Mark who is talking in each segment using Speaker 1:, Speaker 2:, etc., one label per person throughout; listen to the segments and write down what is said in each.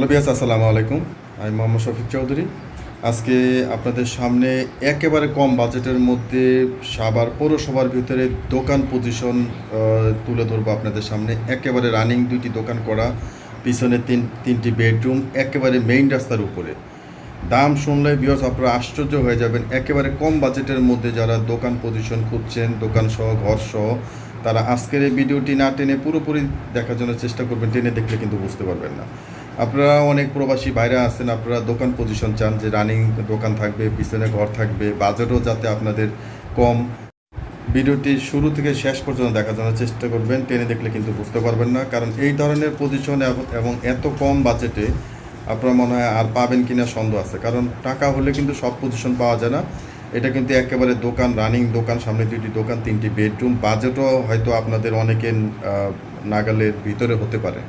Speaker 1: Hello বিয়াস, আসসালামু আলাইকুম। আমি মোহাম্মদ শফিক চৌধুরী। আজকে আপনাদের সামনে একেবারে কম বাজেটের মধ্যে সাভার পৌরসভার ভিতরে দোকান পজিশন তুলে ধরবো আপনাদের সামনে। একেবারে রানিং দুইটি দোকান করা, পিছনে তিনটি বেডরুম, একেবারে মেইন রাস্তার উপরে। দাম শুনলে বিয়াস আপনারা আশ্চর্য হয়ে যাবেন। একেবারে কম বাজেটের মধ্যে যারা দোকান পজিশন খুঁজছেন, দোকান সহ ঘর সহ, তারা আজকের এই ভিডিওটি না টেনে পুরোপুরি দেখার জন্য চেষ্টা করবেন। টেনে দেখলে কিন্তু বুঝতে পারবেন না। আপনারা অনেক প্রবাসী বাইরে আছেন, আপনারা দোকান পজিশন চান যে রানিং দোকান থাকবে, পিছনে ঘর থাকবে, বাজেটও যাতে আপনাদের কম। ভিডিওটি শুরু থেকে শেষ পর্যন্ত দেখার জন্য চেষ্টা করবেন। টেনে দেখলে কিন্তু বুঝতে পারবেন না, কারণ এই ধরনের পজিশন এবং এত কম বাজেটে আপনারা মনে হয় আর পাবেন কিনা সন্দেহ আছে। কারণ টাকা হলে কিন্তু সব পজিশন পাওয়া যায় না। এটা কিন্তু একেবারে দোকান, রানিং দোকান, সামনে দুইটি দোকান, তিনটি বেডরুম, বাজেটও হয়তো আপনাদের অনেকের নাগালের ভিতরে হতে পারে।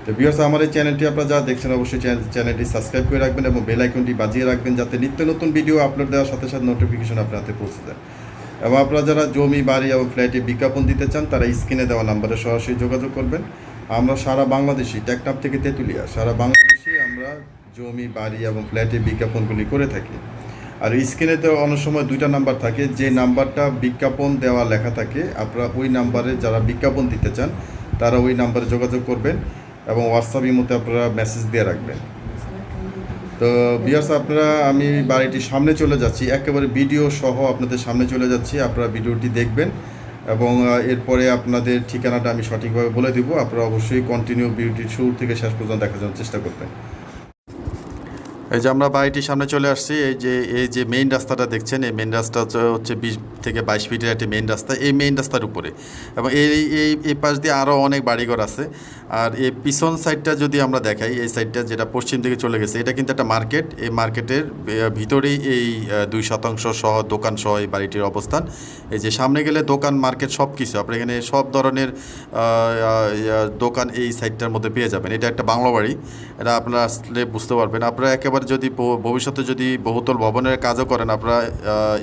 Speaker 1: তো ভিউয়ার্স, আমার এই চ্যানেলটি আপনারা যা দেখছেন অবশ্যই চ্যানেলটি সাবস্ক্রাইব করে রাখবেন এবং বেল আইকনটি বাজিয়ে রাখবেন, যাতে নিত্য নতুন ভিডিও আপলোড দেওয়ার সাথে সাথে নোটিফিকেশন আপনার হাতে পৌঁছে যায়। এবং আপনারা যারা জমি, বাড়ি এবং ফ্ল্যাটে বিজ্ঞাপন দিতে চান, তারা স্ক্রিনে দেওয়া নাম্বারে সরাসরি যোগাযোগ করবেন। আমরা সারা বাংলাদেশি, টেকনাফ থেকে তেঁতুলিয়া, সারা বাংলাদেশে আমরা জমি, বাড়ি এবং ফ্ল্যাটে বিজ্ঞাপনগুলি করে থাকি। আর স্ক্রিনে তো অনেক সময় দুইটা নাম্বার থাকে, যে নাম্বারটা বিজ্ঞাপন দেওয়া লেখা থাকে, আপনারা ওই নাম্বারে যারা বিজ্ঞাপন দিতে চান তারা ওই নাম্বারে যোগাযোগ করবেন এবং হোয়াটসঅ্যাপের মধ্যে আপনারা মেসেজ দিয়ে রাখবেন। তো ভিউয়ার্স, আমি বাড়িটির সামনে চলে যাচ্ছি, একেবারে ভিডিও সহ আপনাদের সামনে চলে যাচ্ছি। আপনারা ভিডিওটি দেখবেন এবং এরপরে আপনাদের ঠিকানাটা আমি সঠিকভাবে বলে দিব। আপনারা অবশ্যই কন্টিনিউ ভিডিওটি শুরু থেকে শেষ পর্যন্ত দেখার জন্য চেষ্টা করবেন। এই যে আমরা বাড়িটির সামনে চলে আসছি। এই যে মেইন রাস্তাটা দেখছেন, এই মেইন রাস্তা হচ্ছে 20 থেকে 22 ফিটের একটি মেইন রাস্তা। এই মেইন রাস্তার উপরে এবং এই পাশ দিয়ে আরও অনেক বাড়িঘর আছে। আর এই পিছন সাইডটা যদি আমরা দেখাই, এই সাইডটা যেটা পশ্চিম দিকে চলে গেছে, এটা কিন্তু একটা মার্কেট। এই মার্কেটের ভিতরেই এই 2% সহ দোকান সহ এই বাড়িটির অবস্থান। এই যে সামনে গেলে দোকান, মার্কেট সব কিছু আপনার এখানে সব ধরনের দোকান এই সাইডটার মধ্যে পেয়ে যাবেন। এটা একটা বাংলা বাড়ি, এটা আপনারা আসলে বুঝতে পারবেন। আপনারা একেবারে যদি ভবিষ্যতে যদি বহুতল ভবনের কাজও করেন, আপনারা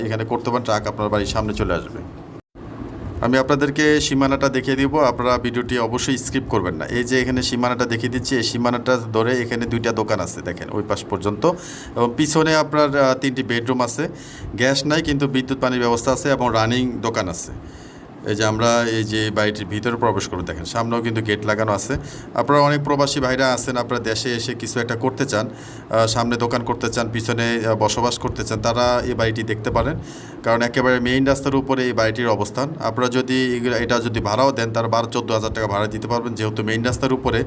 Speaker 1: এখানে করতে পারেন, ট্রাক আপনার বাড়ির সামনে চলে আসবে। আমি আপনাদেরকে সীমানাটা দেখিয়ে দিব, আপনারা ভিডিওটি অবশ্যই স্কিপ করবেন না। এই যে এখানে সীমানাটা দেখিয়ে দিচ্ছি, এই সীমানাটা ধরে এখানে দুইটা দোকান আছে দেখেন, ওই পাশ পর্যন্ত। এবং পিছনে আপনার 3টি বেডরুম আছে, গ্যাস নাই কিন্তু বিদ্যুৎ পানির ব্যবস্থা আছে এবং রানিং দোকান আছে। এই যে আমরা এই যে বাড়িটির ভিতরে প্রবেশ করবো, দেখেন সামনেও কিন্তু গেট লাগানো আছে। আপনারা অনেক প্রবাসী ভাইরা আছেন, আপনারা দেশে এসে কিছু একটা করতে চান, সামনে দোকান করতে চান, পিছনে বসবাস করতে চান, তারা এই বাড়িটি দেখতে পারেন। কারণ একেবারে মেইন রাস্তার উপরে এই বাড়িটির অবস্থান। আপনারা যদি এটা যদি ভাড়াও দেন, তারা 12-14 হাজার টাকা ভাড়া দিতে পারবেন, যেহেতু মেইন রাস্তার উপরে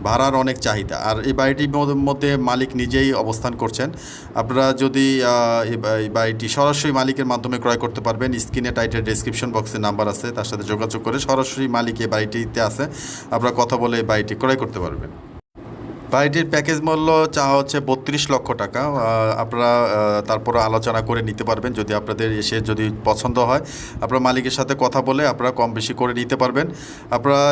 Speaker 1: ভাড়ার অনেক চাহিদা। আর এই বাড়িটির মধ্যে মালিক নিজেই অবস্থান করছেন। আপনারা যদি এই বাড়িটি সরাসরি মালিকের মাধ্যমে ক্রয় করতে পারবেন। স্ক্রিনে টাইটেল ডেসক্রিপশন বক্সে নাম্বার আছে, তার সাথে যোগাযোগ করে সরাসরি মালিক এই বাড়িটিতে আছে, আপনারা কথা বলে এই বাড়িটি ক্রয় করতে পারবেন। বাড়িটির প্যাকেজ মূল্য চাওয়া হচ্ছে 32 লক্ষ টাকা। আপনারা তারপরে আলোচনা করে নিতে পারবেন, যদি আপনাদের এসে যদি পছন্দ হয়, আপনারা মালিকের সাথে কথা বলে আপনারা কম বেশি করে নিতে পারবেন। আপনারা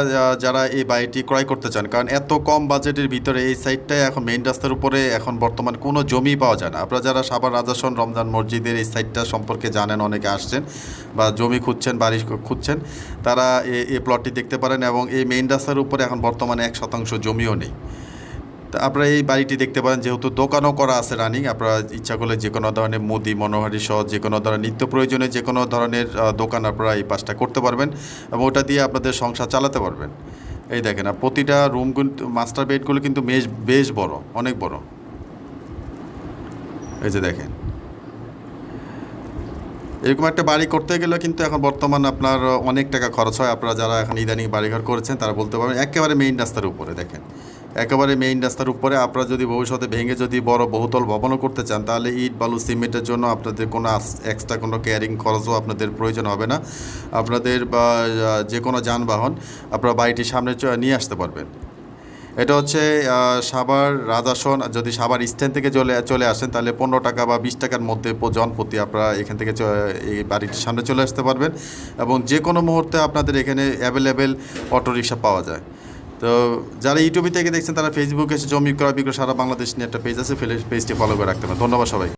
Speaker 1: যারা এই বাড়িটি ক্রয় করতে চান, কারণ এত কম বাজেটের ভিতরে এই সাইডটায় এখন মেইন রাস্তার উপরে এখন বর্তমান কোনো জমি পাওয়া যায় না। আপনারা যারা সাভার রাজাসন রমজান মসজিদের এই সাইডটা সম্পর্কে জানেন, অনেকে আসছেন বা জমি খুঁজছেন, বাড়ি খুঁজছেন, তারা এই প্লটটি দেখতে পারেন। এবং এই মেইন রাস্তার উপরে এখন বর্তমানে 1% জমিও নেই। তা আপনারা এই বাড়িটি দেখতে পারেন, যেহেতু দোকানও করা আছে রানিং। আপনারা ইচ্ছা করলে যে কোনো ধরনের মুদি, মনোহারি সহ যে কোনো ধরনের নিত্য প্রয়োজনে যে কোনো ধরনের দোকান আপনারা এই পাশটা করতে পারবেন এবং ওটা দিয়ে আপনাদের সংসার চালাতে পারবেন। এই দেখেন, আর প্রতিটা রুম কিন্তু, মাস্টার বেডগুলো কিন্তু বেশ বড়, অনেক বড়। এই যে দেখেন, এরকম একটা বাড়ি করতে গেলে কিন্তু এখন বর্তমান আপনার অনেক টাকা খরচ হয়। আপনারা যারা এখন ইদানিং বাড়িঘর করেছেন তারা বলতে পারবেন। একেবারে মেইন রাস্তার উপরে দেখেন, একেবারে মেইন রাস্তার উপরে। আপনারা যদি ভবিষ্যতে ভেঙে যদি বড় বহুতল ভবনও করতে চান, তাহলে ইট, বালু, সিমেন্টের জন্য আপনাদের কোনো এক্সট্রা কোনো ক্যারিং খরচও আপনাদের প্রয়োজন হবে না। আপনাদের বা যে কোনো যানবাহন আপনারা বাড়িটির সামনে নিয়ে আসতে পারবেন। এটা হচ্ছে সাভার রাজাসন। যদি সাভার স্ট্যান্ড থেকে চলে আসেন, তাহলে 15 টাকা বা 20 টাকার মধ্যে জনপ্রতি আপনারা এখান থেকে এই বাড়িটির সামনে চলে আসতে পারবেন। এবং যে কোনো মুহূর্তে আপনাদের এখানে অ্যাভেলেবেল অটোরিকশা পাওয়া যায়। তো যারা ইউটিউবে থেকে দেখছেন, তারা ফেসবুকে এসে জমি ক্রয় বিক্রয় সারা বাংলাদেশ নিয়ে একটা পেজ আছে, পেজটি ফলো করে রাখতে পারেন। ধন্যবাদ সবাই।